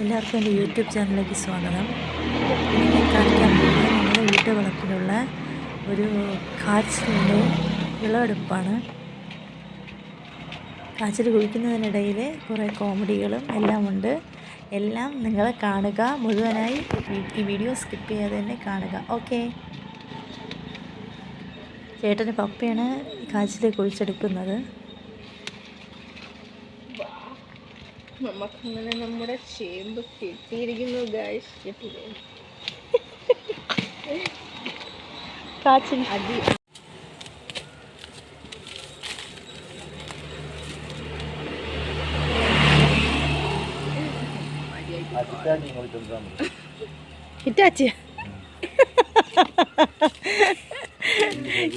എല്ലാവർക്കും എൻ്റെ യൂട്യൂബ് ചാനലിലേക്ക് സ്വാഗതം. ഞാൻ കാണിക്കാൻ പോകുന്നത് നമ്മുടെ വീട്ടുവളപ്പിലുള്ള ഒരു കാച്ചിലിൻ്റെ വിളവെടുപ്പാണ്. കാച്ചിൽ കുഴിക്കുന്നതിനിടയിൽ കുറേ കോമഡികളും എല്ലാം ഉണ്ട്. എല്ലാം നിങ്ങൾ കാണുക, മുഴുവനായി ഈ വീഡിയോ സ്കിപ്പ് ചെയ്യാതെ തന്നെ കാണുക. ഓക്കെ. ചേട്ടൻ്റെ പപ്പയാണ് കാച്ചിൽ കുഴിച്ചെടുക്കുന്നത്. നമുക്കങ്ങനെ നമ്മുടെ ചേമ്പ് കിട്ടിയിരിക്കുന്നു ഗായ്സ്. കാച്ചിൽ അതി ഹിറ്റാച്ചി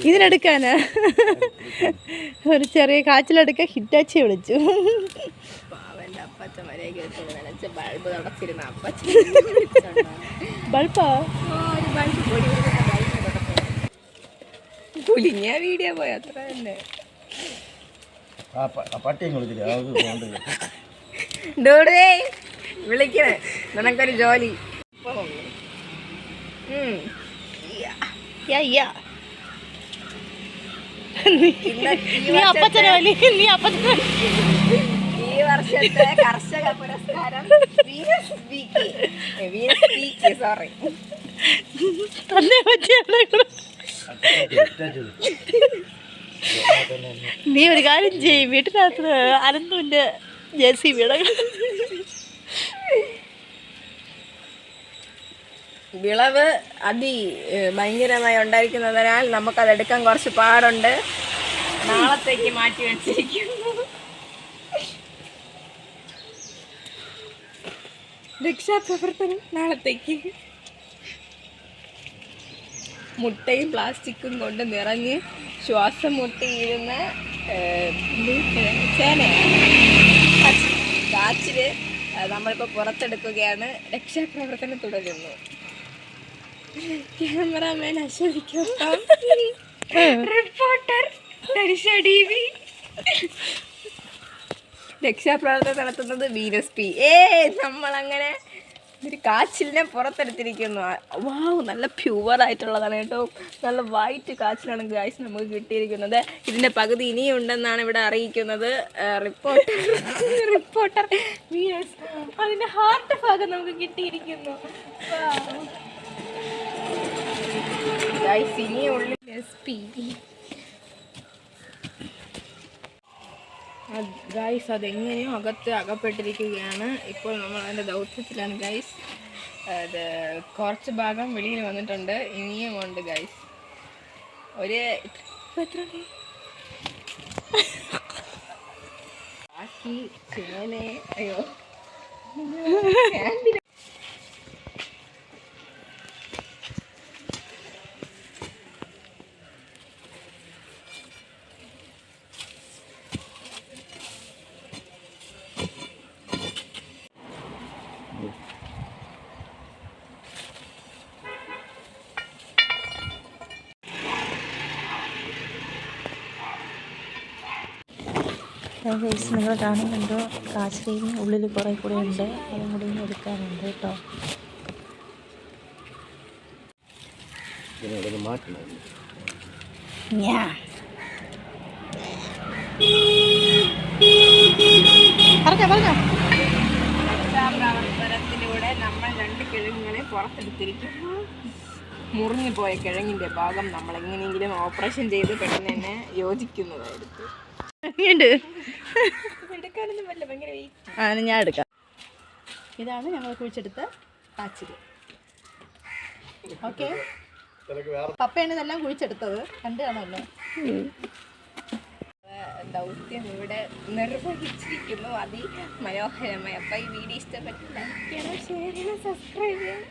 ഇതിനെടുക്കാനാ ഒരു ചെറിയ കാച്ചിലെടുക്കാൻ ഹിറ്റാച്ചിയെ വിളിച്ചു. ബൾബ് നടത്തിരുന്ന ബൾബാ കുലിഞ്ഞ വീഡിയോ പോയി അത്ര തന്നെ. വിളിക്കണേ നിനക്കൊരു ജോലി. ഈ വർഷത്തെ കർഷക പുരസ്കാരം സോറി നീ ഒരു കാര്യം ചെയ്യും, വീട്ടിനകത്ത് അനന്തുവിൻ്റെ JCB വിളവ് ഭയങ്കരമായി ഉണ്ടായിരിക്കുന്നതിനാൽ നമുക്കതെടുക്കാൻ കുറച്ച് പാടുണ്ട്. നാളത്തേക്ക് മാറ്റി വെച്ചിരിക്കുന്നു. രക്ഷാപ്രവർത്തനം നാളത്തേക്ക്. മുട്ടയും പ്ലാസ്റ്റിക്കും കൊണ്ട് നിറഞ്ഞ് ശ്വാസം മുട്ടിയിരുന്ന കാച്ചില് നമ്മളിപ്പോൾ പുറത്തെടുക്കുകയാണ്. രക്ഷാപ്രവർത്തനം തുടരുന്നു. ക്യാമറാമാൻ അശ്വതിക്കൊപ്പം റിപ്പോർട്ടർ TV. രക്ഷാപ്രവർത്തനം നടത്തുന്നത് വീനസ് P. നമ്മളങ്ങനെ ഒരു കാച്ചിലിനെ പുറത്തെടുത്തിരിക്കുന്നു. വാവ്, നല്ല പ്യുവറായിട്ടുള്ളതാണ് കേട്ടോ. നല്ല വൈറ്റ് കാച്ചിലാണ് ഗായ്സ് നമുക്ക് കിട്ടിയിരിക്കുന്നത്. ഇതിൻ്റെ പകുതി ഇനിയുണ്ടെന്നാണ് ഇവിടെ അറിയിക്കുന്നത് റിപ്പോർട്ടർ വീനസ്. അതിൻ്റെ ഹാർട്ട് ഭാഗം നമുക്ക് കിട്ടിയിരിക്കുന്നു. ഗായ്സ് ഇനിയുള്ള SP ഗായ്സ് അതെങ്ങനെയോ അകപ്പെട്ടിരിക്കുകയാണ്. ഇപ്പോൾ നമ്മൾ അതിൻ്റെ ദൗത്യത്തിലാണ് ഗായ്സ്. അത് കുറച്ച് ഭാഗം വെളിയിൽ വന്നിട്ടുണ്ട്, ഇനിയും ഉണ്ട് ഗായ്സ്. ഒരു ബാക്കി ചേനെ അയ്യോ നിങ്ങൾ കാണുന്നുണ്ടോ? കാച്ചിലിന് ഉള്ളിൽ കുറേ കൂടെ ഉണ്ട്, അതും കൂടി എടുക്കാനുണ്ട് കേട്ടോ. പ്രവർത്തനത്തിലൂടെ നമ്മൾ 2 കിഴങ്ങുകളെ പുറത്തെടുത്തിരിക്കുന്നു. മുറിഞ്ഞു പോയ കിഴങ്ങിൻ്റെ ഭാഗം നമ്മൾ എങ്ങനെയെങ്കിലും ഓപ്പറേഷൻ ചെയ്ത് പെട്ടെന്ന് തന്നെ യോജിക്കുന്നതായിരിക്കും. ഞാൻ എടുക്കാം. ഇതാണ് ഞങ്ങൾ കുഴിച്ചെടുത്ത കാച്ചിൽ. ഓക്കെ, പപ്പയാണ് ഇതെല്ലാം കുഴിച്ചെടുത്തത്. കണ്ടു കാണുമല്ലോ. ദൗത്യം ഇവിടെ നിർവഹിച്ചിരിക്കുന്നു അതിമനോഹരമായി. അപ്പോൾ ഈ വീഡിയോ ഇഷ്ടപ്പെട്ട് ലൈക്ക് ചെയ്യണം, ഷെയർ ചെയ്യണം, സബ്സ്ക്രൈബ് ചെയ്യണം.